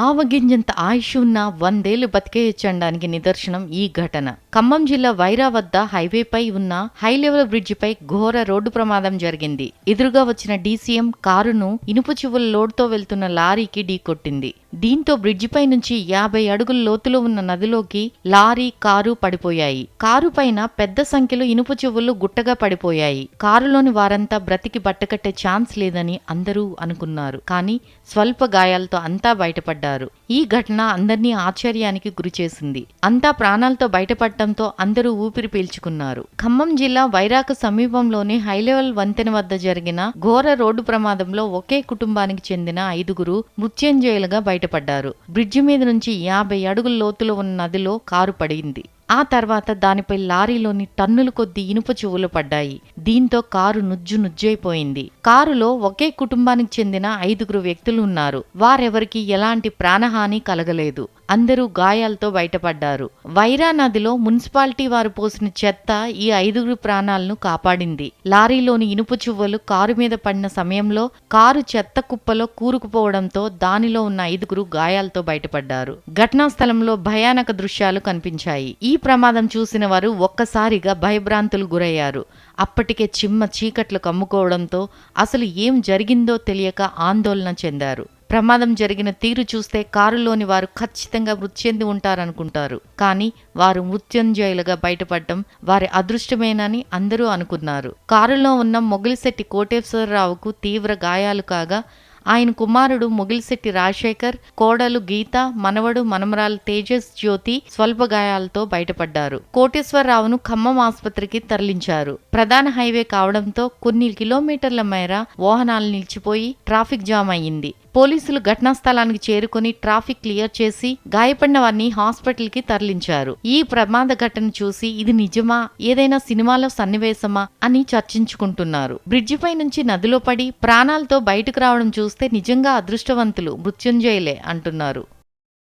ఆవగింజంత ఆయుష్ ఉన్న 100 ఏళ్లు బతికేయొచ్చనడానికి నిదర్శనం ఈ ఘటన. ఖమ్మం జిల్లా వైరా వద్ద హైవేపై ఉన్న హైలెవెల్ బ్రిడ్జిపై ఘోర రోడ్డు ప్రమాదం జరిగింది. ఎదురుగా వచ్చిన డీసీఎం కారును ఇనుప చువ్వల లోడ్తో వెళ్తున్న లారీకి ఢీకొట్టింది. దీంతో బ్రిడ్జిపై నుంచి 50 అడుగుల లోతులో ఉన్న నదిలోకి లారీ, కారు పడిపోయాయి. కారు పైన పెద్ద సంఖ్యలో ఇనుప చువ్వలు గుట్టగా పడిపోయాయి. కారులోని వారంతా బ్రతికి బట్టకట్టే ఛాన్స్ లేదని అందరూ అనుకున్నారు. కానీ స్వల్ప గాయాలతో అంతా బయటపడ్డారు. ఈ ఘటన అందర్నీ ఆశ్చర్యానికి గురిచేసింది. అంతా ప్రాణాలతో బయటపడటంతో అందరూ ఊపిరి పీల్చుకున్నారు. ఖమ్మం జిల్లా వైరాకు సమీపంలోని హైలెవెల్ వంతెన వద్ద జరిగిన ఘోర రోడ్డు ప్రమాదంలో ఒకే కుటుంబానికి చెందిన 5గురు మృత్యుంజయులుగా బయటపడ్డారు. బ్రిడ్జి మీద నుంచి 50 అడుగుల లోతులో ఉన్న నదిలో కారు పడింది. ఆ తర్వాత దానిపై లారీలోని టన్నుల కొద్దీ ఇనుప చువ్వలు పడ్డాయి. దీంతో కారు నుజ్జైపోయింది. కారులో ఒకే కుటుంబానికి చెందిన 5గురు వ్యక్తులు ఉన్నారు. వారెవరికి ఎలాంటి ప్రాణహాని కలగలేదు. అందరూ గాయాలతో బయటపడ్డారు. వైరా నదిలో మున్సిపాలిటీ వారు పోసిన చెత్త ఈ 5గురు ప్రాణాలను కాపాడింది. లారీలోని ఇనుప చువ్వలు కారు మీద పడిన సమయంలో కారు చెత్త కుప్పలో కూరుకుపోవడంతో దానిలో ఉన్న 5గురు గాయాలతో బయటపడ్డారు. ఘటనా స్థలంలో భయానక దృశ్యాలు కనిపించాయి. ఈ ప్రమాదం చూసిన వారు ఒక్కసారిగా భయభ్రాంతులు గురయ్యారు. అప్పటికే చిమ్మ చీకట్లు కమ్ముకోవడంతో అసలు ఏం జరిగిందో తెలియక ఆందోళన చెందారు. ప్రమాదం జరిగిన తీరు చూస్తే కారులోని వారు ఖచ్చితంగా మృతి చెంది ఉంటారనుకుంటారు. కానీ వారు మృత్యుంజయులుగా బయటపడటం వారి అదృష్టమేనని అందరూ అనుకున్నారు. కారులో ఉన్న మొగిలిశెట్టి కోటేశ్వరరావుకు తీవ్ర గాయాలు కాగా ఆయన కుమారుడు మొగిలిశెట్టి రాజశేఖర్, కోడలు గీత, మనవడు మనమరాలు తేజస్ జ్యోతి స్వల్ప గాయాలతో బయటపడ్డారు. కోటేశ్వరరావును ఖమ్మం ఆసుపత్రికి తరలించారు. ప్రధాన హైవే కావడంతో కొన్ని కిలోమీటర్ల మేర వాహనాలు నిలిచిపోయి ట్రాఫిక్ జామ్ అయ్యింది. పోలీసులు ఘటనా స్థలానికి చేరుకుని ట్రాఫిక్ క్లియర్ చేసి గాయపడిన వారిని హాస్పిటల్ కి తరలించారు. ఈ ప్రమాద ఘటన చూసి ఇది నిజమా, ఏదైనా సినిమాలో సన్నివేశమా అని చర్చించుకుంటున్నారు. బ్రిడ్జిపై నుంచి నదిలో పడి ప్రాణాలతో బయటకు రావడం చూస్తే నిజంగా అదృష్టవంతులు మృత్యుంజయులే అంటున్నారు.